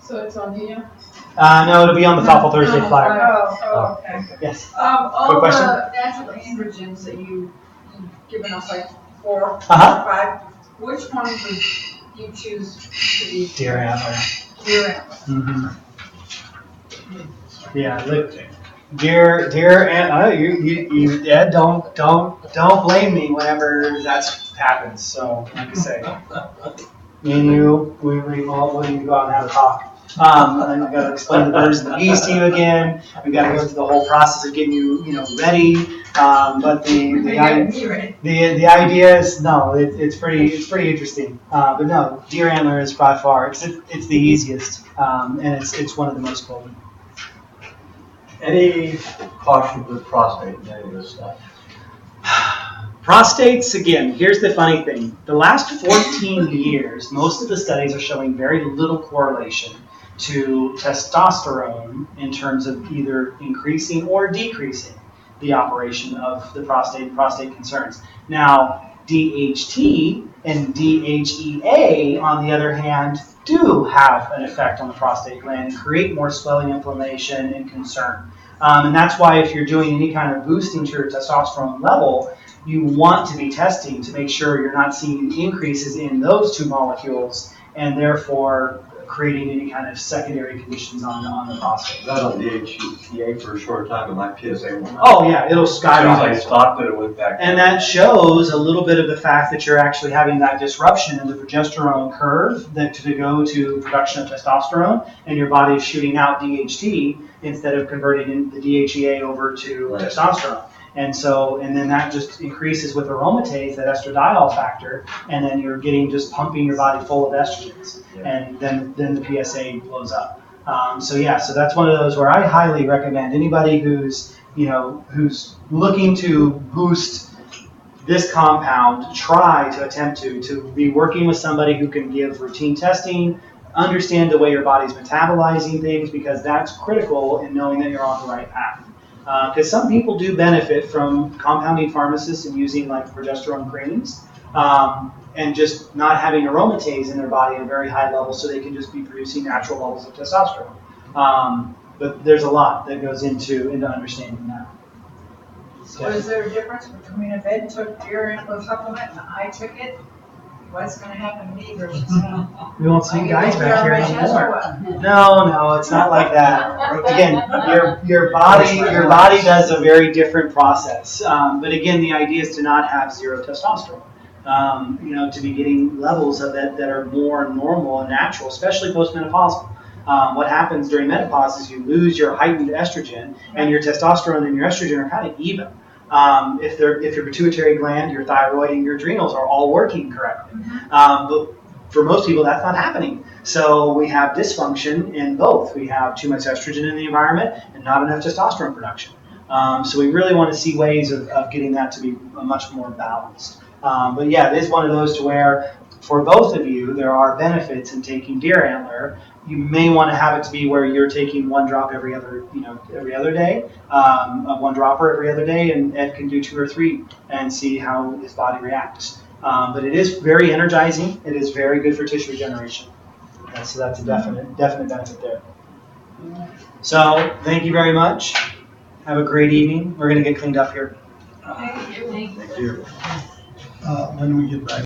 So it's on here? No, it'll be on the Thoughtful Thursday flyer. Oh, okay. Yes. All Quick question? the natural androgens that you've given us, like 4 or Uh-huh. 5, which one would you choose to be? Deer antler. Deer antler. Mm-hmm. Yeah, look, deer antler. You Ed, don't blame me whenever that happens. So, like I say, me and you, we all need to go out and have a talk. And I've got to explain the birds and the bees to you again. We've got to go through the whole process of getting you, ready. But the idea is it's pretty interesting. But no, deer antler is by far it's the easiest, and it's one of the most potent. Any caution with prostate and any of this stuff? Prostates, again, here's the funny thing. The last 14 years, most of the studies are showing very little correlation to testosterone in terms of either increasing or decreasing the operation of the prostate concerns. Now, DHT and DHEA, on the other hand, do have an effect on the prostate gland and create more swelling, inflammation, and concern. And that's why if you're doing any kind of boosting to your testosterone level, you want to be testing to make sure you're not seeing increases in those two molecules and therefore creating any kind of secondary conditions on the prostate. That on DHEA for a short time, and my PSA went up. Oh yeah, it'll As soon as I skyrocket. stopped it, it went back. And that shows a little bit of the fact that you're actually having that disruption in the progesterone curve that to go to production of testosterone, and your body is shooting out DHT instead of converting in the DHEA over to testosterone. And then that just increases with aromatase, that estradiol factor, and then you're getting just pumping your body full of estrogens, and then the PSA blows up. So that's one of those where I highly recommend anybody who's looking to boost this compound, try to attempt to be working with somebody who can give routine testing, understand the way your body's metabolizing things, because that's critical in knowing that you're on the right path. Because some people do benefit from compounding pharmacists and using like progesterone creams and just not having aromatase in their body at a very high level so they can just be producing natural levels of testosterone. But there's a lot that goes into understanding that. So is there a difference between if Ed took deer antler supplement and I took it? What's going to happen to me versus him? We won't see you guys back here anymore. anymore. No, it's not like that. Again, your body does a very different process. But again, the idea is to not have zero testosterone. To be getting levels of that are more normal and natural, especially postmenopausal. What happens during menopause is you lose your heightened estrogen, and your testosterone and your estrogen are kind of even. If your pituitary gland, your thyroid, and your adrenals are all working correctly. But for most people, that's not happening. So we have dysfunction in both. We have too much estrogen in the environment and not enough testosterone production. So we really want to see ways of getting that to be much more balanced. But yeah, it is one of those to where for both of you, there are benefits in taking deer antler You may want to have it to be where you're taking one drop every other day, one dropper every other day, and Ed can do 2 or 3 and see how his body reacts. But it is very energizing. It is very good for tissue regeneration. And so that's a definite benefit there. So thank you very much. Have a great evening. We're going to get cleaned up here. Thank you. When we get back